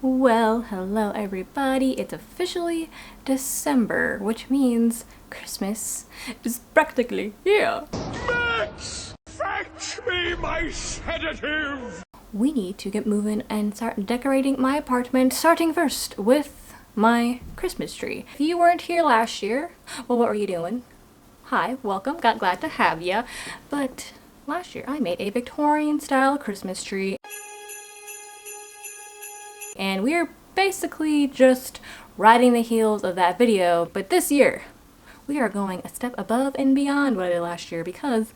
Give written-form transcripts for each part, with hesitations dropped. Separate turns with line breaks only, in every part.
Well, hello everybody. It's officially December, which means Christmas is practically here.
Max! Fetch me my sedative!
We need to get moving and start decorating my apartment, starting first with my Christmas tree. If you weren't here last year, well, what were you doing? Hi, welcome, glad to have ya. But last year I made a Victorian style Christmas tree. And we are basically just riding the heels of that video, but this year we are going a step above and beyond what I did last year because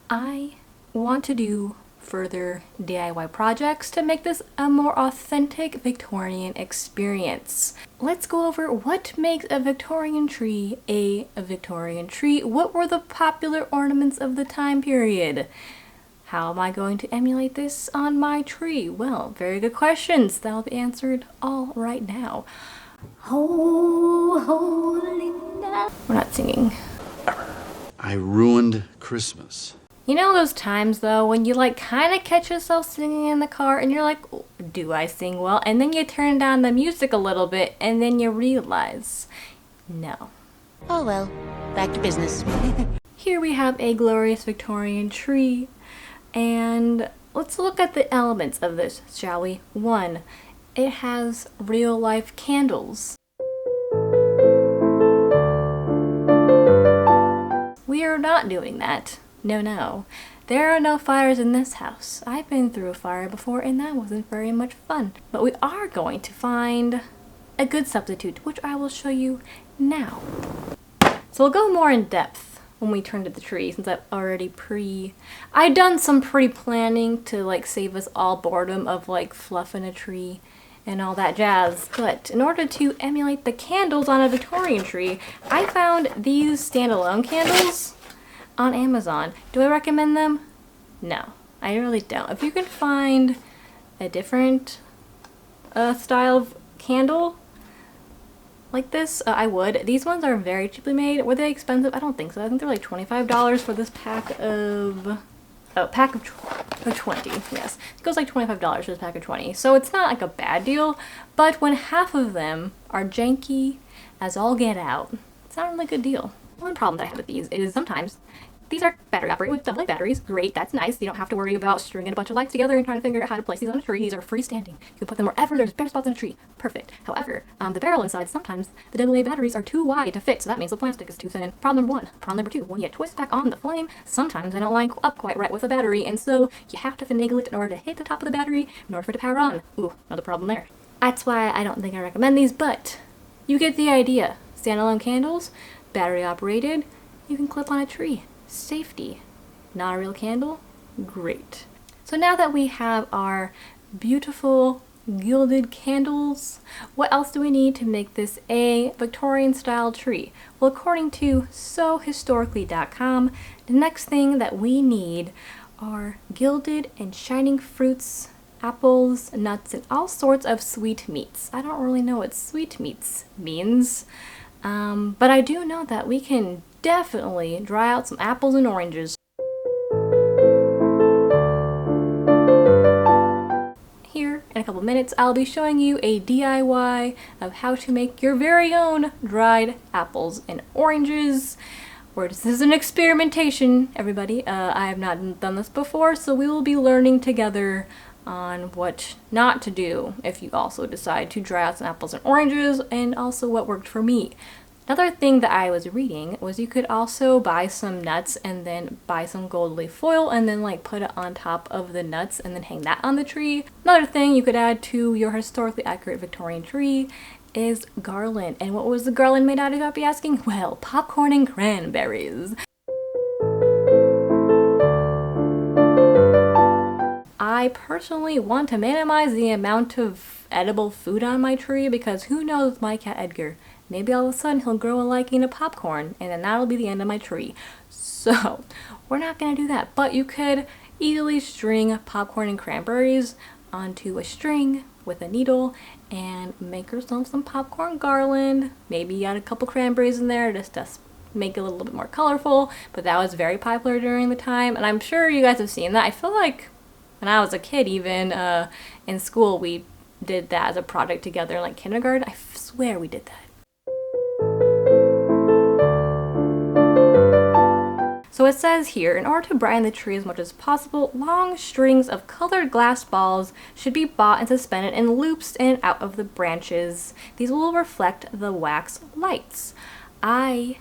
I want to do further DIY projects to make this a more authentic Victorian experience. Let's go over what makes a Victorian tree a Victorian tree. What were the popular ornaments of the time period? How am I going to emulate this on my tree? Well, very good questions. That'll be answered all right now. Ho, holy night. We're not singing.
I ruined Christmas.
You know those times though when you kind of catch yourself singing in the car and you're like, oh, do I sing well? And then you turn down the music a little bit and then you realize, no.
Oh well, back to business.
Here we have a glorious Victorian tree. And let's look at the elements of this, shall we? 1, it has real life candles. We are not doing that. No. There are no fires in this house. I've been through a fire before and that wasn't very much fun. But we are going to find a good substitute, which I will show you now. So we'll go more in depth when we turn to the tree, since I've already I've done some pre-planning to save us all boredom of fluffing a tree and all that jazz. But in order to emulate the candles on a Victorian tree, I found these standalone candles on Amazon. Do I recommend them? No, I really don't. If you can find a different style of candle like this, I would. These ones are very cheaply made. Were they expensive? I don't think so. I think they're like $25 for this pack of... Oh, pack of 20, yes. It goes like $25 for this pack of 20. So it's not a bad deal, but when half of them are janky as all get out, it's not really a good deal. One problem that I have with these is sometimes these are battery operated with double-A batteries. Great, that's nice. You don't have to worry about stringing a bunch of lights together and trying to figure out how to place these on a tree. These are freestanding. You can put them wherever there's bare spots on a tree. Perfect. However, the barrel inside, sometimes the double-A batteries are too wide to fit, so that means the plastic is too thin. Problem number 1. Problem number 2, when you twist back on the flame, sometimes they don't line up quite right with the battery, and so you have to finagle it in order to hit the top of the battery in order for it to power on. Ooh, another problem there. That's why I don't think I recommend these, but you get the idea. Standalone candles, battery operated, you can clip on a tree. Safety. Not a real candle? Great. So now that we have our beautiful gilded candles, what else do we need to make this a Victorian style tree? Well, according to sohistorically.com, the next thing that we need are gilded and shining fruits, apples, nuts, and all sorts of sweet meats. I don't really know what sweet meats means, but I do know that we can definitely dry out some apples and oranges. Here, in a couple minutes, I'll be showing you a DIY of how to make your very own dried apples and oranges. This is an experimentation, everybody. I have not done this before, so we will be learning together on what not to do if you also decide to dry out some apples and oranges, and also what worked for me. Another thing that I was reading was you could also buy some nuts and then buy some gold leaf foil and then put it on top of the nuts and then hang that on the tree. Another thing you could add to your historically accurate Victorian tree is garland. And what was the garland made out of, you might be asking? Well, popcorn and cranberries. I personally want to minimize the amount of edible food on my tree because who knows with my cat Edgar. Maybe all of a sudden he'll grow a liking to popcorn and then that'll be the end of my tree. So we're not going to do that. But you could easily string popcorn and cranberries onto a string with a needle and make yourself some popcorn garland. Maybe add a couple cranberries in there just to make it a little bit more colorful. But that was very popular during the time and I'm sure you guys have seen that. I feel like when I was a kid even in school we did that as a project together in like kindergarten. I swear we did that. So it says here, in order to brighten the tree as much as possible, long strings of colored glass balls should be bought and suspended in loops in and out of the branches. These will reflect the wax lights. I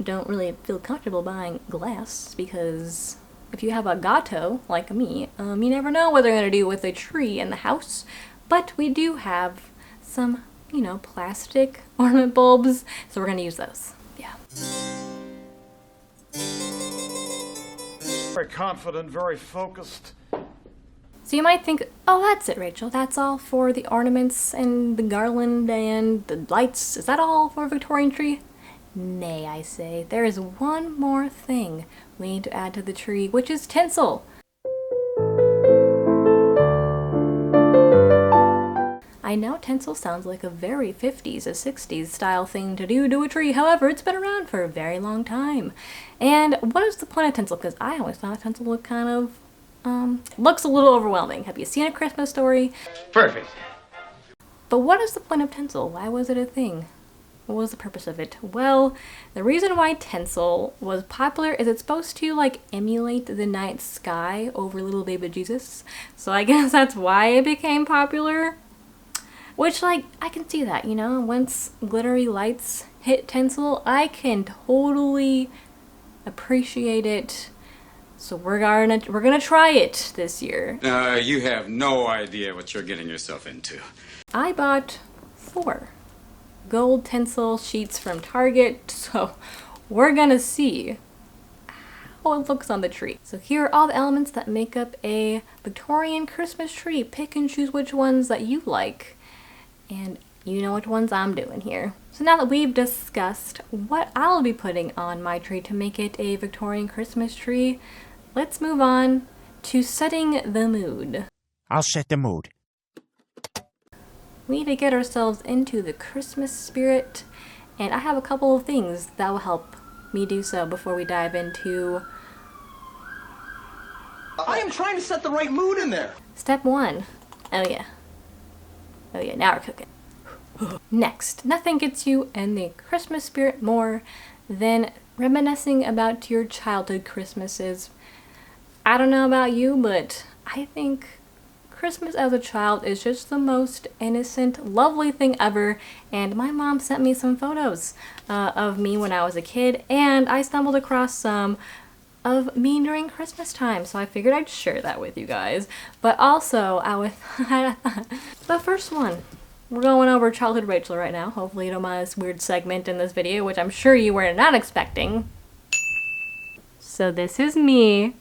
don't really feel comfortable buying glass because if you have a gato like me, you never know what they're going to do with a tree in the house. But we do have some, you know, plastic ornament bulbs, so we're going to use those. Yeah.
Very confident, very focused.
So you might think, oh, that's it, Rachel. That's all for the ornaments and the garland and the lights. Is that all for a Victorian tree? Nay, I say. There is one more thing we need to add to the tree, which is tinsel. I know tinsel sounds like a very 50s or 60s style thing to do to a tree. However, it's been around for a very long time. And what is the point of tinsel? Because I always thought tinsel looked kind of, looks a little overwhelming. Have you seen A Christmas Story?
Perfect.
But what is the point of tinsel? Why was it a thing? What was the purpose of it? Well, the reason why tinsel was popular is it's supposed to like emulate the night sky over little baby Jesus. So I guess that's why it became popular. Which, like, I can see that, you know? Once glittery lights hit tinsel, I can totally appreciate it. So we're gonna try it this year.
You have no idea what you're getting yourself into.
I bought 4 gold tinsel sheets from Target, so we're gonna see how it looks on the tree. So here are all the elements that make up a Victorian Christmas tree. Pick and choose which ones that you like. And you know which ones I'm doing here. So now that we've discussed what I'll be putting on my tree to make it a Victorian Christmas tree, let's move on to setting the mood.
I'll set the mood.
We need to get ourselves into the Christmas spirit, and I have a couple of things that will help me do so before we dive into...
I am trying to set the right mood in there.
Step 1. Oh yeah, now we're cooking. Next, nothing gets you in the Christmas spirit more than reminiscing about your childhood Christmases. I don't know about you, but I think Christmas as a child is just the most innocent, lovely thing ever. And my mom sent me some photos of me when I was a kid, and I stumbled across some of me during Christmas time, so I figured I'd share that with you guys. But also, the first one, we're going over childhood Rachel right now. Hopefully you don't mind this weird segment in this video, which I'm sure you were not expecting. So this is me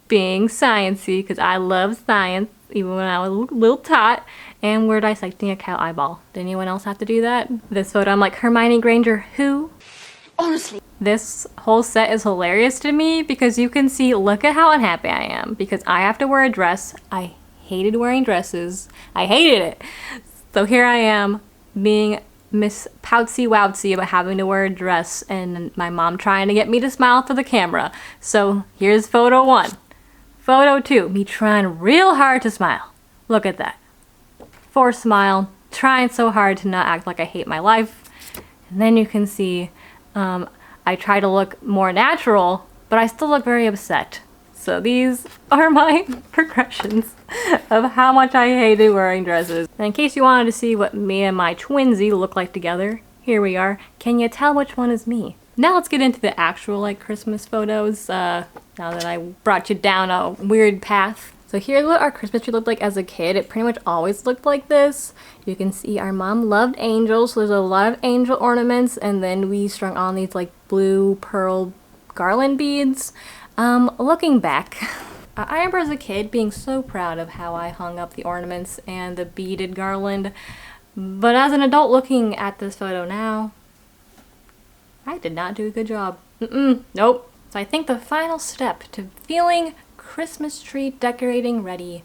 being sciencey, because I love science, even when I was a little tot, and we're dissecting a cow eyeball. Did anyone else have to do that? This photo, I'm like Hermione Granger, who?
Honestly.
This whole set is hilarious to me because you can see, look at how unhappy I am because I have to wear a dress. I hated wearing dresses. I hated it. So here I am being Miss Poutsy Woutsy about having to wear a dress and my mom trying to get me to smile for the camera. So here's photo 1. Photo 2, me trying real hard to smile. Look at that. Forced smile, trying so hard to not act like I hate my life. And then you can see I try to look more natural, but I still look very upset. So these are my progressions of how much I hated wearing dresses. And in case you wanted to see what me and my twinsy look like together, here we are. Can you tell which one is me? Now let's get into the actual like Christmas photos, now that I brought you down a weird path. So here's what our Christmas tree looked like as a kid. It pretty much always looked like this. You can see our mom loved angels, so there's a lot of angel ornaments, and then we strung on these like blue pearl garland beads. Looking back, I remember as a kid being so proud of how I hung up the ornaments and the beaded garland, but as an adult looking at this photo now, I did not do a good job. Nope. So I think the final step to feeling Christmas tree decorating ready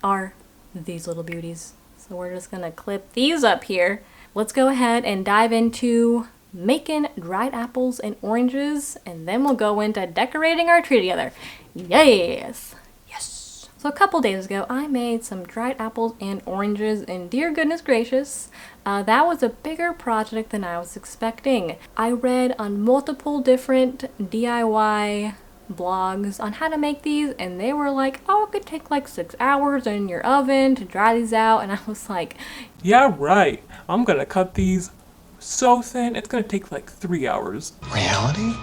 are these little beauties. So we're just gonna clip these up here. Let's go ahead and dive into making dried apples and oranges, and then we'll go into decorating our tree together. Yes! Yes! So So a couple days ago, I made some dried apples and oranges, and dear goodness gracious, that was a bigger project than I was expecting. I read on multiple different DIY blogs on how to make these, and they were like, oh, it could take like 6 hours in your oven to dry these out, and I was like,
yeah, right. I'm gonna cut these so thin, it's gonna take like 3 hours.
Reality?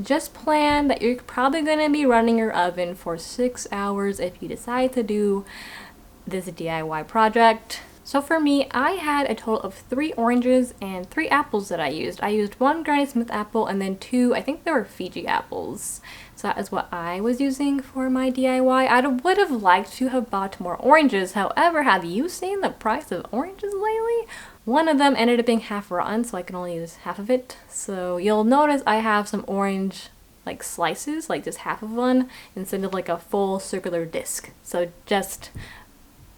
just plan that you're probably gonna be running your oven for 6 hours if you decide to do this DIY project. So for me, I had a total of 3 oranges and 3 apples that I used. I used 1 Granny Smith apple and then 2, I think they were Fiji apples. So that is what I was using for my DIY. I would have liked to have bought more oranges. However, have you seen the price of oranges lately? One of them ended up being half rotten, so I can only use half of it. So you'll notice I have some orange like slices, like just half of one, instead of like a full circular disc. So just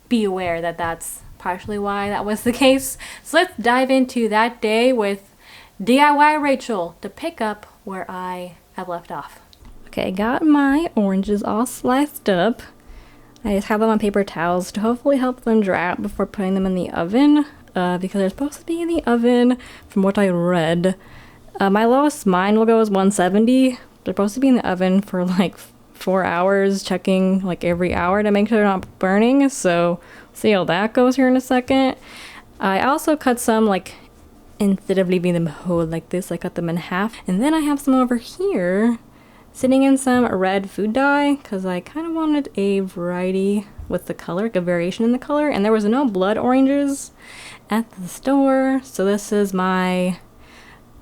be aware that that's partially why that was the case. So let's dive into that day with DIY Rachel to pick up where I have left off. Okay, got my oranges all sliced up. I just have them on paper towels to hopefully help them dry out before putting them in the oven, because they're supposed to be in the oven from what I read. My lowest mine will go is 170. They're supposed to be in the oven for like 4 hours, checking like every hour to make sure they're not burning. So see how that goes here in a second. I also cut some, like, instead of leaving them whole like this, I cut them in half. And then I have some over here sitting in some red food dye because I kind of wanted a variety with the color, like a variation in the color. And there was no blood oranges at the store. So this is my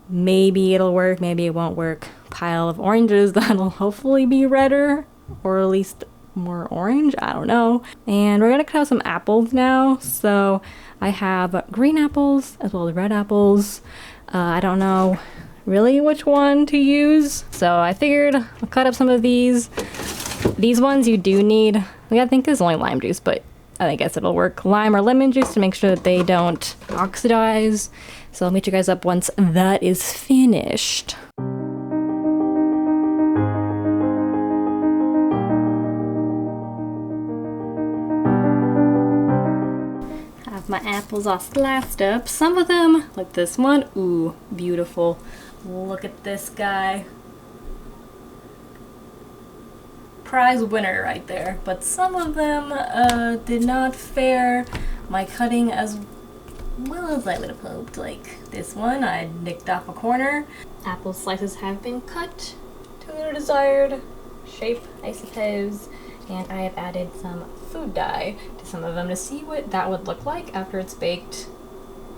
maybe it'll work, maybe it won't work pile of oranges that'll hopefully be redder, or at least more orange, I don't know. And we're gonna cut out some apples now. So I have green apples as well as red apples. I don't know really which one to use, so I figured I'll cut up some of these. These ones you do need, like, I think this is only lime juice, but I guess it'll work. Lime or lemon juice to make sure that they don't oxidize. So I'll meet you guys up once that is finished. My apples all sliced up. Some of them, like this one, ooh, beautiful. Look at this guy. Prize winner right there. But some of them did not fare my cutting as well as I would have hoped. Like this one, I nicked off a corner. Apple slices have been cut to their desired shape, I suppose. And I have added some food dye to some of them to see what that would look like after it's baked.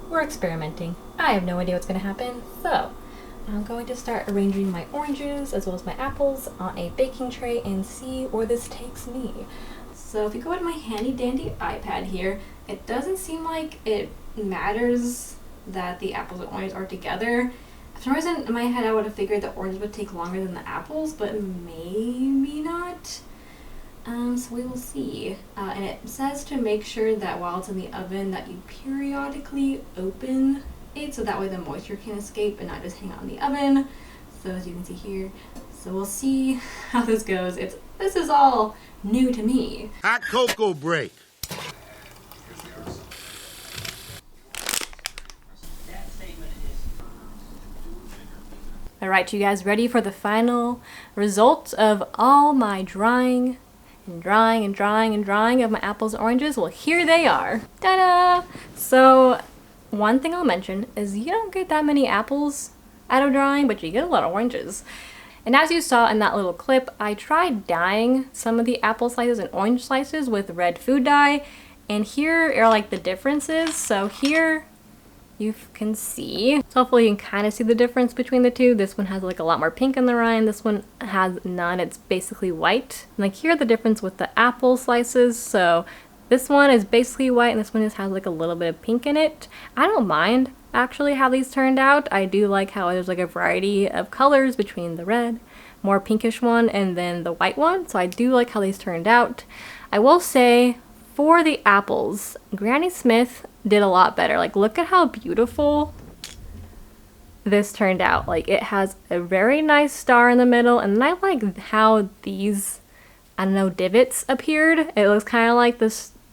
We're experimenting. I have no idea what's going to happen, so I'm going to start arranging my oranges as well as my apples on a baking tray and see where this takes me. So if you go to my handy dandy iPad here, it doesn't seem like it matters that the apples and oranges are together. For some reason in my head I would have figured the oranges would take longer than the apples, but maybe not. So we will see. And it says to make sure that while it's in the oven that you periodically open it so that way the moisture can escape and not just hang out in the oven. So as you can see here. So we'll see how this goes. This is all new to me.
Hot cocoa break.
Alright, you guys ready for the final results of all my drying and drying and drying and drying of my apples and oranges? Well, here they are. Ta-da! So one thing I'll mention is you don't get that many apples out of drying, but you get a lot of oranges. And as you saw in that little clip, I tried dyeing some of the apple slices and orange slices with red food dye, and here are like the differences. So here you can see, so hopefully you can kind of see the difference between the two. This one has like a lot more pink in the rind, this one has none, it's basically white. And like here the difference with the apple slices, so this one is basically white and this one just has like a little bit of pink in it. I don't mind actually how these turned out. I do like how there's like a variety of colors between the red, more pinkish one, and then the white one, so I do like how these turned out. I will say for the apples, Granny Smith did a lot better. Like look at how beautiful this turned out. Like it has a very nice star in the middle, and I like how these I don't know, divots appeared. It looks kind of like the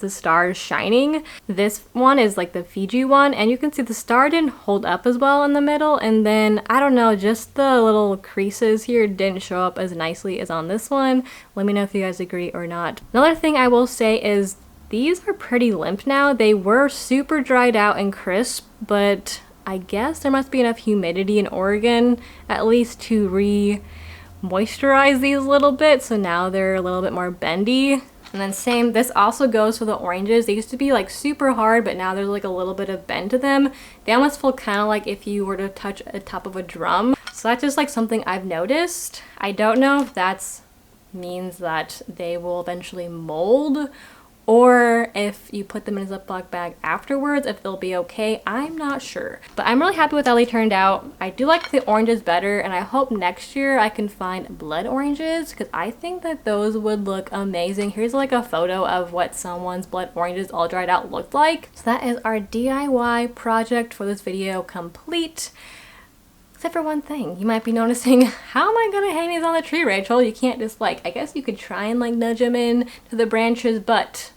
stars shining. This one is like the Fiji one, and you can see the star didn't hold up as well in the middle, and then I don't know, just the little creases here didn't show up as nicely as on this one. Let me know if you guys agree or not. Another thing I will say is these are pretty limp now. They were super dried out and crisp, but I guess there must be enough humidity in Oregon at least to moisturize these a little bit, so now they're a little bit more bendy. And then same, this also goes for the oranges. They used to be like super hard, but now there's like a little bit of bend to them. They almost feel kind of like if you were to touch the top of a drum. So that's just like something I've noticed. I don't know if that means that they will eventually mold, or if you put them in a Ziploc bag afterwards, if they'll be okay. I'm not sure. But I'm really happy with how they turned out. I do like the oranges better, and I hope next year I can find blood oranges, because I think that those would look amazing. Here's like a photo of what someone's blood oranges all dried out looked like. So that is our DIY project for this video complete. Except for one thing, you might be noticing, how am I gonna hang these on the tree, Rachel? You can't just like, I guess you could try and like nudge them in to the branches, but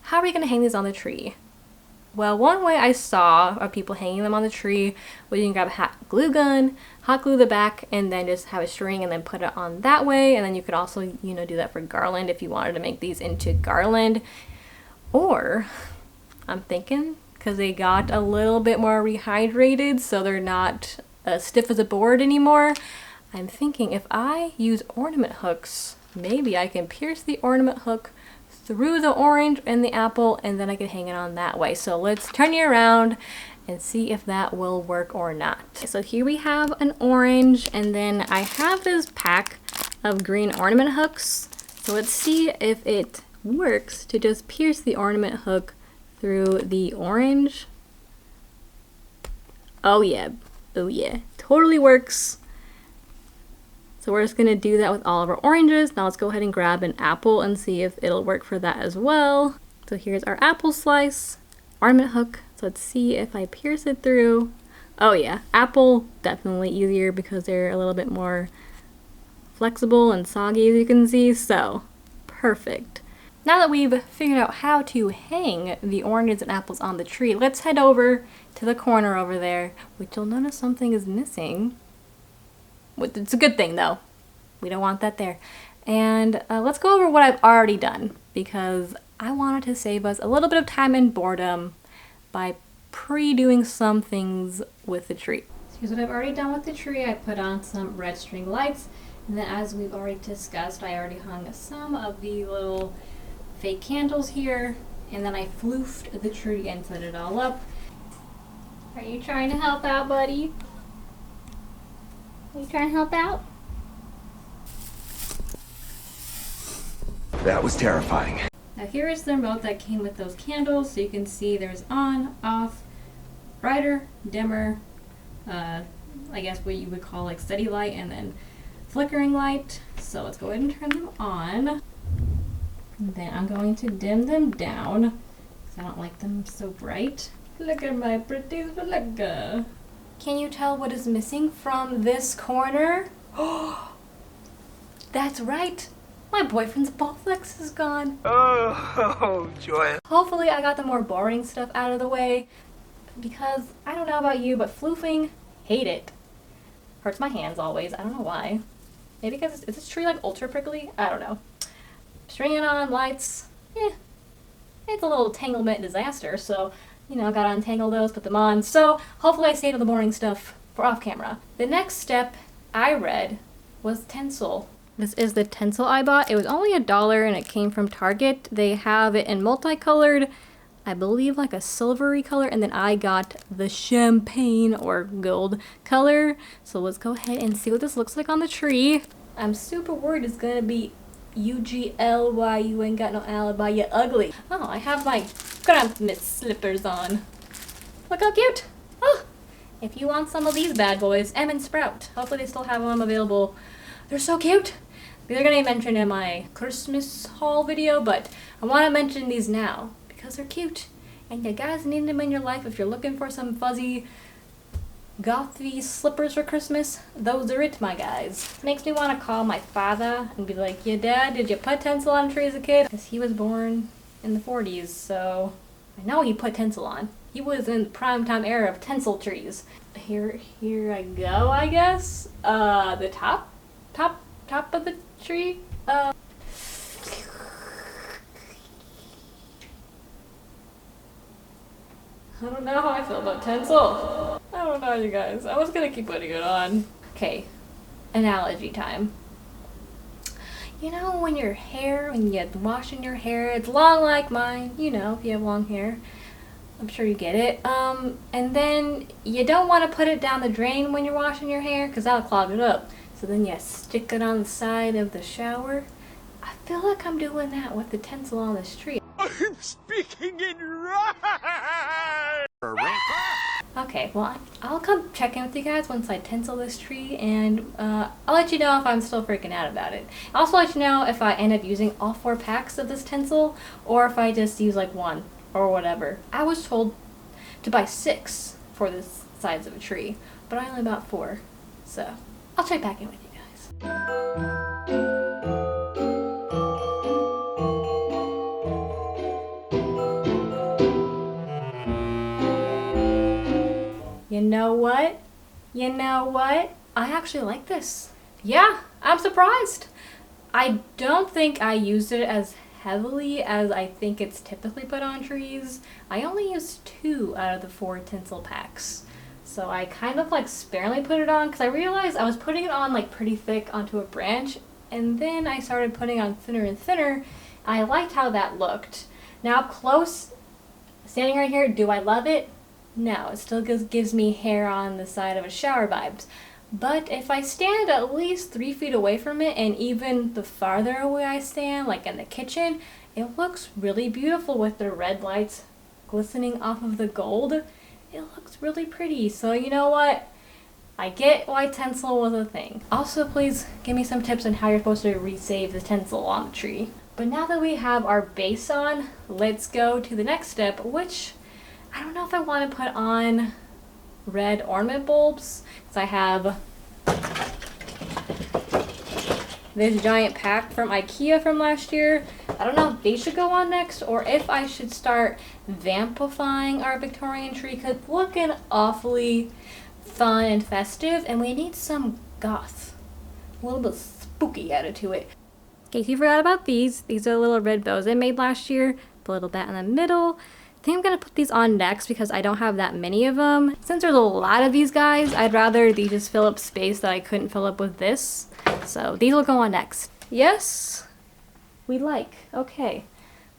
how are we gonna hang these on the tree? Well, one way I saw of people hanging them on the tree was you can grab a hot glue gun, hot glue the back, and then just have a string and then put it on that way. And then you could also, you know, do that for garland if you wanted to make these into garland. Or, I'm thinking, because they got a little bit more rehydrated, so they're not stiff as a board anymore, I'm thinking if I use ornament hooks, maybe I can pierce the ornament hook through the orange and the apple, and then I can hang it on that way. So let's turn you around and see if that will work or not. So here we have an orange, and then I have this pack of green ornament hooks. So let's see if it works to just pierce the ornament hook through the orange. Oh yeah, totally works. So we're just gonna do that with all of our oranges. Now let's go ahead and grab an apple and see if it'll work for that as well. So here's our apple slice, ornament hook. So let's see if I pierce it through. Oh yeah, apple definitely easier because they're a little bit more flexible and soggy, as you can see. So perfect. Now that we've figured out how to hang the oranges and apples on the tree, let's head over to the corner over there, which you'll notice something is missing. It's a good thing though. We don't want that there. And let's go over what I've already done, because I wanted to save us a little bit of time and boredom by pre-doing some things with the tree. So here's what I've already done with the tree. I put on some red string lights, and then as we've already discussed, I already hung some of the little fake candles here, and then I floofed the tree and set it all up. Are you trying to help out, buddy? Are you trying to help out?
That was terrifying.
Now here is the remote that came with those candles, so you can see there's on, off, brighter, dimmer, I guess what you would call like steady light, and then flickering light. So let's go ahead and turn them on. And then I'm going to dim them down, because I don't like them so bright. Look at my pretty look. Can you tell what is missing from this corner? Oh, that's right. My boyfriend's ball flex is gone.
Oh, joy.
Hopefully I got the more boring stuff out of the way, because I don't know about you, but floofing, hate it. Hurts my hands always. I don't know why. Maybe because is this tree like ultra prickly? I don't know. Stringing on lights, it's a little tanglement disaster, so you know, gotta untangle those, put them on. So hopefully I saved the boring stuff for off camera. The next step I read was tinsel. This is the tinsel I bought. It was only $1 and it came from Target. They have it in multicolored, I believe like a silvery color, and then I got the champagne or gold color. So let's go ahead and see what this looks like on the tree. I'm super worried it's gonna be UGLY, you ain't got no alibi, you ugly. Oh, I have my Gothmas slippers on. Look how cute. Oh, if you want some of these bad boys, M & Sprout. Hopefully they still have them available. They're so cute. They're gonna be mentioned in my Christmas haul video, but I want to mention these now because they're cute. And you guys need them in your life if you're looking for some fuzzy gothy slippers for Christmas. Those are it, my guys. Makes me want to call my father and be like, yeah, Dad, did you put tinsel on a tree as a kid? Because he was born in the 40s, so I know he put tinsel on. He was in the primetime era of tinsel trees. Here I go, I guess. The top of the tree. I don't know how I feel about tinsel. I don't know, you guys. I was gonna keep putting it on. Okay, analogy time. You know when you're washing your hair, it's long like mine, you know, if you have long hair. I'm sure you get it. And then you don't want to put it down the drain when you're washing your hair because that'll clog it up. So then you stick it on the side of the shower. I feel like I'm doing that with the tinsel on this tree.
I'm speaking in rhyme!
Okay, well, I'll come check in with you guys once I tinsel this tree, and I'll let you know if I'm still freaking out about it. I'll also let you know if I end up using all 4 packs of this tinsel, or if I just use like 1, or whatever. I was told to buy 6 for the sides of a tree, but I only bought 4, so I'll check back in with you guys. You know what? You know what? I actually like this. Yeah, I'm surprised. I don't think I used it as heavily as I think it's typically put on trees. I only used 2 out of the 4 tinsel packs. So I kind of like sparingly put it on because I realized I was putting it on like pretty thick onto a branch, and then I started putting on thinner and thinner. I liked how that looked. Now up close, standing right here, do I love it? No, it still gives me hair on the side of a shower vibes. But if I stand at least 3 feet away from it, and even the farther away I stand, like in the kitchen, it looks really beautiful with the red lights glistening off of the gold. It looks really pretty. So you know what? I get why tinsel was a thing. Also, please give me some tips on how you're supposed to resave the tinsel on the tree. But now that we have our base on, let's go to the next step, which I don't know if I want to put on red ornament bulbs, because I have this giant pack from IKEA from last year. I don't know if they should go on next, or if I should start vampifying our Victorian tree, because it's looking awfully fun and festive, and we need some goth, a little bit spooky added to it. In case you forgot about these are little red bows I made last year, the little bat in the middle. I think I'm gonna put these on next because I don't have that many of them. Since there's a lot of these guys, I'd rather these just fill up space that I couldn't fill up with this. So these will go on next. Yes, we like. Okay,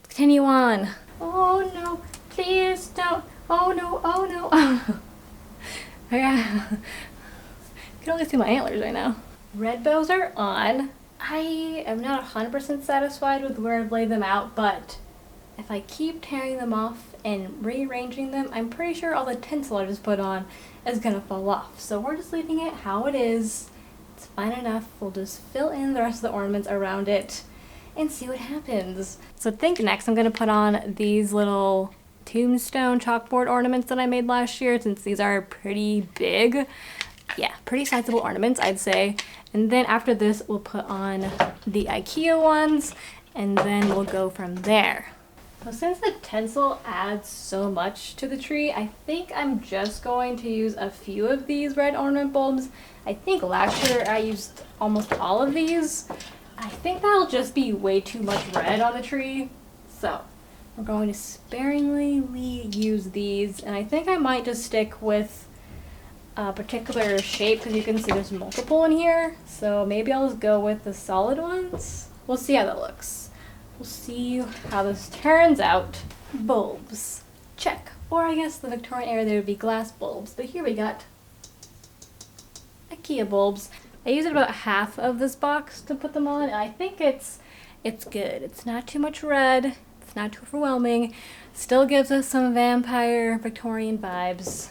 let's continue on. Oh no, please don't. Oh no, oh no. I can only see my antlers right now. Red bows are on. I am not 100% satisfied with where I've laid them out, but if I keep tearing them off and rearranging them, I'm pretty sure all the tinsel I just put on is gonna fall off. So we're just leaving it how it is. It's fine enough. We'll just fill in the rest of the ornaments around it and see what happens. So I think next I'm gonna put on these little tombstone chalkboard ornaments that I made last year, since these are pretty big. Yeah, pretty sizable ornaments, I'd say. And then after this, we'll put on the IKEA ones, and then we'll go from there. So since the tinsel adds so much to the tree, I think I'm just going to use a few of these red ornament bulbs. I think last year I used almost all of these. I think that'll just be way too much red on the tree. So we're going to sparingly use these, and I think I might just stick with a particular shape because you can see there's multiple in here. So maybe I'll just go with the solid ones. We'll see how that looks. We'll see how this turns out. Bulbs. Check. Or I guess the Victorian era there would be glass bulbs. But here we got IKEA bulbs. I used about half of this box to put them on, and I think it's good. It's not too much red. It's not too overwhelming. Still gives us some vampire Victorian vibes.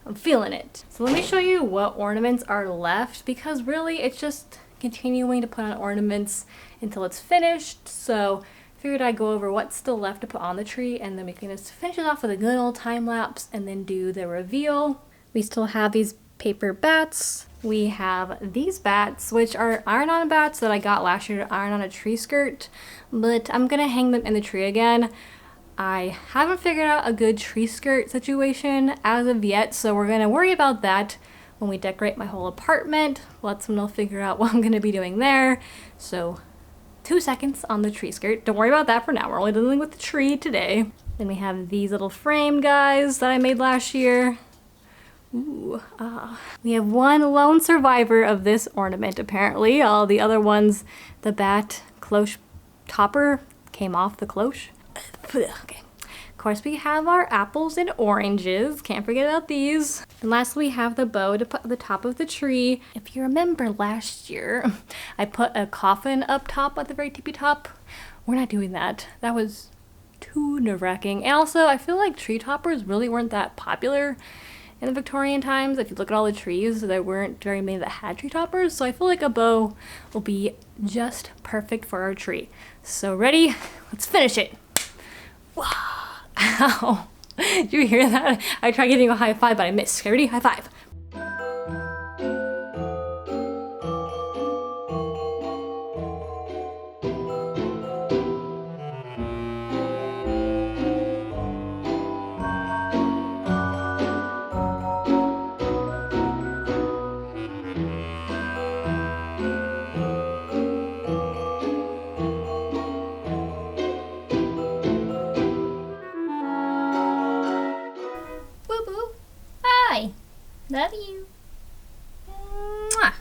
I'm feeling it. So let me show you what ornaments are left, because really it's just continuing to put on ornaments until it's finished. So I figured I'd go over what's still left to put on the tree, and then we can just finish it off with a good old time lapse and then do the reveal. We still have these paper bats. We have these bats, which are iron-on bats that I got last year to iron on a tree skirt, but I'm gonna hang them in the tree again. I haven't figured out a good tree skirt situation as of yet, so we're gonna worry about that when we decorate my whole apartment. Let someone figure out what I'm gonna be doing there. So 2 seconds on the tree skirt. Don't worry about that for now. We're only dealing with the tree today. Then we have these little frame guys that I made last year. Ooh, we have one lone survivor of this ornament apparently. All the other ones, the bat cloche topper came off the cloche. Okay. Of course we have our apples and oranges. Can't forget about these. And lastly we have the bow to put at the top of the tree. If you remember last year, I put a coffin up top at the very tippy top. We're not doing that. That was too nerve-wracking. And also I feel like tree toppers really weren't that popular in the Victorian times. If you look at all the trees, there weren't very many that had tree toppers, so I feel like a bow will be just perfect for our tree. So ready? Let's finish it. Wow. Ow. Did you hear that? I tried getting a high five, but I missed. Okay, ready? High five. Hi. Love you. Mwah.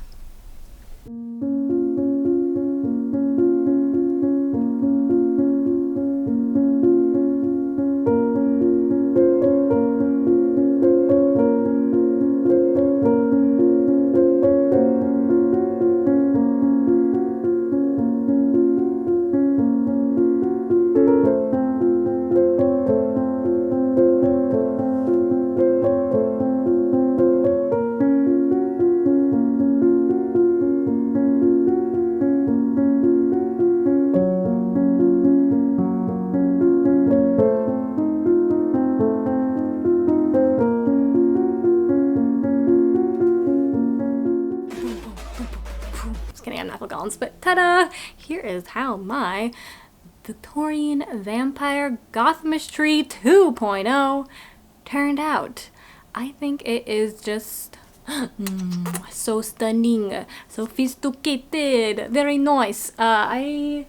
But ta-da! Here is how my Victorian Vampire Gothmas tree 2.0 turned out. I think it is just so stunning, sophisticated, very nice. I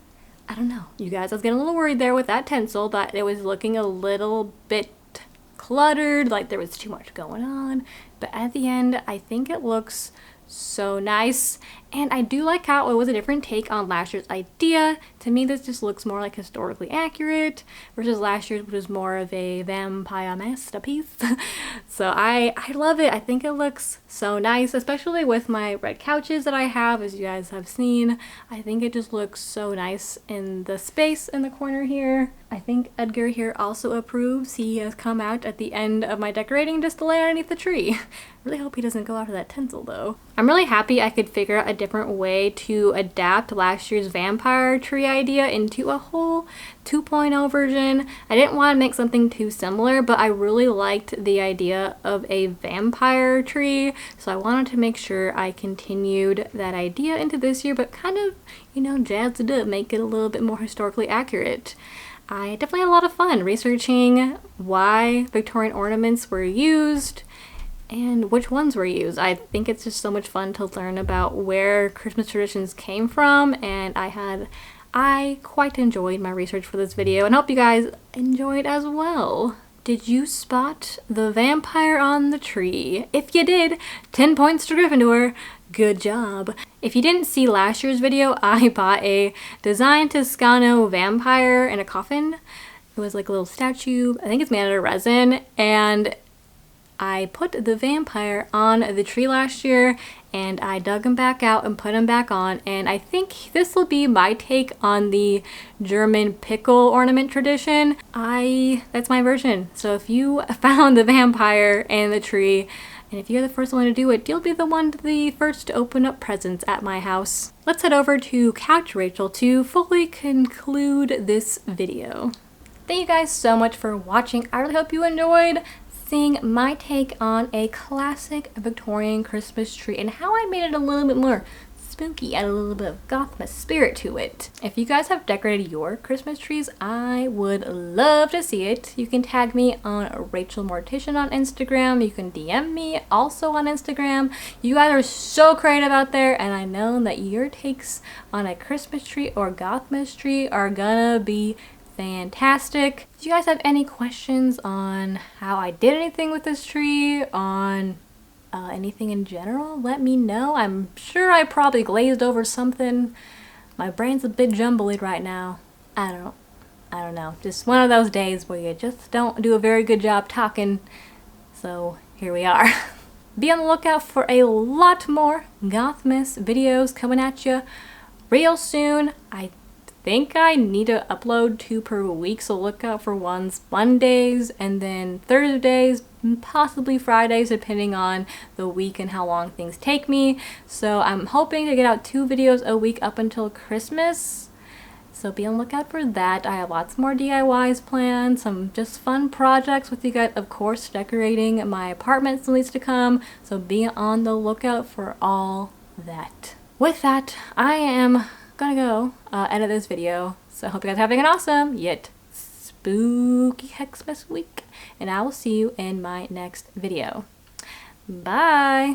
don't know, you guys, I was getting a little worried there with that tinsel that it was looking a little bit cluttered, like there was too much going on, but at the end I think it looks so nice. And I do like how it was a different take on last year's idea. To me this just looks more like historically accurate versus last year's, which was more of a vampire masterpiece. So I love it. I think it looks so nice, especially with my red couches that I have, as you guys have seen. I think it just looks so nice in the space in the corner here. I think Edgar here also approves. He has come out at the end of my decorating just to lay underneath the tree. Really hope he doesn't go after that tinsel though. I'm really happy I could figure out a different way to adapt last year's vampire tree idea into a whole 2.0 version. I didn't want to make something too similar, but I really liked the idea of a vampire tree, so I wanted to make sure I continued that idea into this year, but kind of, you know, jazzed it up, make it a little bit more historically accurate. I definitely had a lot of fun researching why Victorian ornaments were used and which ones were used. I think it's just so much fun to learn about where Christmas traditions came from, and I quite enjoyed my research for this video and hope you guys enjoyed as well. Did you spot the vampire on the tree? If you did, 10 points to Gryffindor. Good job. If you didn't see last year's video, I bought a Design Toscano vampire in a coffin. It was like a little statue. I think it's made out of resin, and I put the vampire on the tree last year and I dug him back out and put him back on, and I think this will be my take on the German pickle ornament tradition. That's my version. So if you found the vampire in the tree, and if you're the first one to do it, you'll be the first to open up presents at my house. Let's head over to Couch Rachel to fully conclude this video. Thank you guys so much for watching. I really hope you enjoyed. seeing my take on a classic Victorian Christmas tree and how I made it a little bit more spooky, add a little bit of Gothmas spirit to it. If you guys have decorated your Christmas trees, I would love to see it. You can tag me on Rachel Mortician on Instagram. You can DM me also on Instagram. You guys are so creative out there, and I know that your takes on a Christmas tree or Gothmas tree are gonna be fantastic. Do you guys have any questions on how I did anything with this tree, on anything in general? Let me know. I'm sure I probably glazed over something. My brain's a bit jumbly right now. I don't know. Just one of those days where you just don't do a very good job talking. So here we are. Be on the lookout for a lot more Gothmas videos coming at you real soon. I think I need to upload 2 per week, so look out for ones Mondays and then Thursdays, possibly Fridays, depending on the week and how long things take me. So I'm hoping to get out 2 videos a week up until Christmas. So be on the lookout for that. I have lots more DIYs planned, some just fun projects with you guys, of course, decorating my apartment still needs to come. So be on the lookout for all that. With that, I am gonna go edit this video. So I hope you guys are having an awesome yet spooky Xmas week, and I will see you in my next video. Bye!